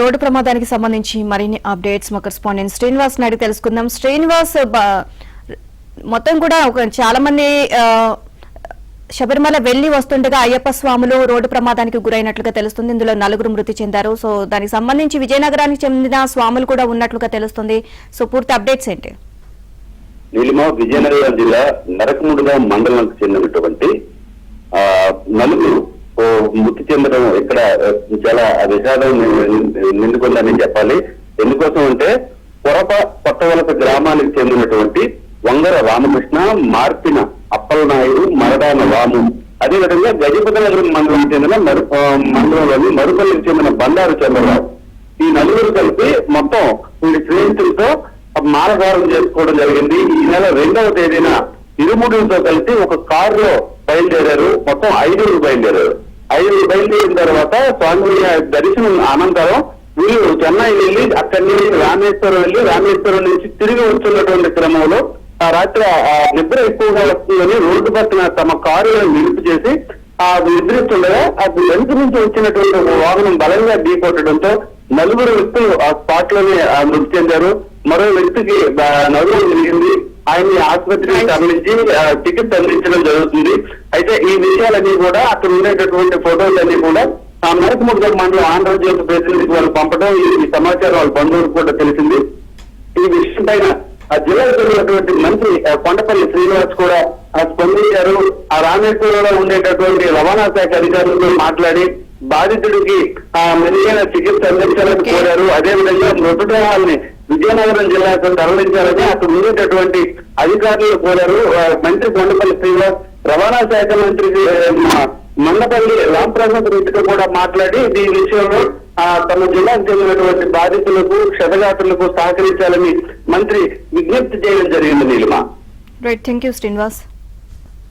Road ప్రమాదానికి సంబంధించి మరిన్ని అప్డేట్స్ మా కరెస్పాండెంట్ శ్రీనివాస్ నాయుడు తెలుసుకుందాం. శ్రీనివాస్, మొత్తం కూడా చాలా మంది శబరిమల వెళ్లి వస్తుండగా అయ్యప్ప స్వాములు రోడ్డు ప్రమాదానికి గురైనట్లుగా తెలుస్తుంది. ఇందులో 4 మృతి చెందారు. సో దానికి సంబంధించి విజయనగరానికి చెందిన స్వాములు కూడా ఉన్నట్లుగా తెలుస్తుంది. సో పూర్తి అప్డేట్స్ ఏంటి? నీలిమ విజయనగరం జిల్లా నరకముడుగా మండలానికి చెందినటువంటి 4 మృతి చెందడం ఇక్కడ చాలా విషాదం నిండుకుందని చెప్పాలి. ఎందుకోసం అంటే కొత్తవలస గ్రామానికి చెందినటువంటి వంగర రామకృష్ణ, మార్పిన అప్పలనాయుడు, మరడాన రాము, అదేవిధంగా గజపతినగరం మండలం చెందిన మండలంలోని మరుపల్లికి చెందిన బండారు చంద్రరావు, ఈ 4 కలిపి మొత్తం స్నేహితులతో మాలధారం చేసుకోవడం జరిగింది. ఈ నెల 2వ తేదీన ఇరుముడితో కలిసి ఒక కారులో బయలుదేరారు. మొత్తం 5 బయలుదేరారు. 5 బయలుదేరిన తర్వాత స్వామి దర్శనం అనంతరం వీళ్ళు చెన్నై వెళ్లి అక్కడి నుంచి రామేశ్వరం నుంచి తిరిగి వస్తున్నటువంటి క్రమంలో ఆ రాత్రి నిద్ర ఎక్కువగా వస్తుందని రోడ్డు పక్కన తమ కారులను నిలుపు చేసి ఆ నిద్రిస్తుండగా అది వెనుక నుంచి వచ్చినటువంటి ఒక వాహనం బలంగా ఢీకొట్టడంతో 4 వ్యక్తులు ఆ స్పాట్ లోనే మృతి చెందారు. మరో వ్యక్తికి నవ్వు జరిగింది. ఆయన్ని ఆసుపత్రికి తరలించి చికిత్స అందించడం జరుగుతుంది. అయితే ఈ విషయాలన్నీ కూడా అక్కడ ఉండేటటువంటి ఫోటోలన్నీ కూడా ఆ నరకముడ్డ మండలం ఆంధ్రజ్యోతి ప్రతినిధికి వాళ్ళు పంపడం, ఈ సమాచారం వాళ్ళ బంధువులకు కూడా తెలిసింది. ఈ విషయం పైన ఆ జిల్లాకు చెందినటువంటి మంత్రి కొండపల్లి శ్రీనివాస్ కూడా స్పందించారు. ఆ రామేశ్వరంలో ఉండేటటువంటి రవాణా శాఖ అధికారులతో మాట్లాడి బాధితుడికి మెరుగైన చికిత్స అందించాలని కోరారు. అదేవిధంగా మృతదేహాలని విజయనగరం జిల్లాకు తరలించాలని అక్కడ ఉండేటటువంటి అధికారులు కోరారు. మంత్రి కొండపల్లి శ్రీనివాస్ రవాణా శాఖ మంత్రి మండపల్లి రామప్రసాద్ రెడ్డితో కూడా మాట్లాడి ఈ విషయంలో తమ జిల్లాకు చెందినటువంటి బాధితులకు క్షతగాత్రులకు సహకరించాలని మంత్రి విజ్ఞప్తి చేయడం జరిగింది. Neelima. Right, thank you Srinivas.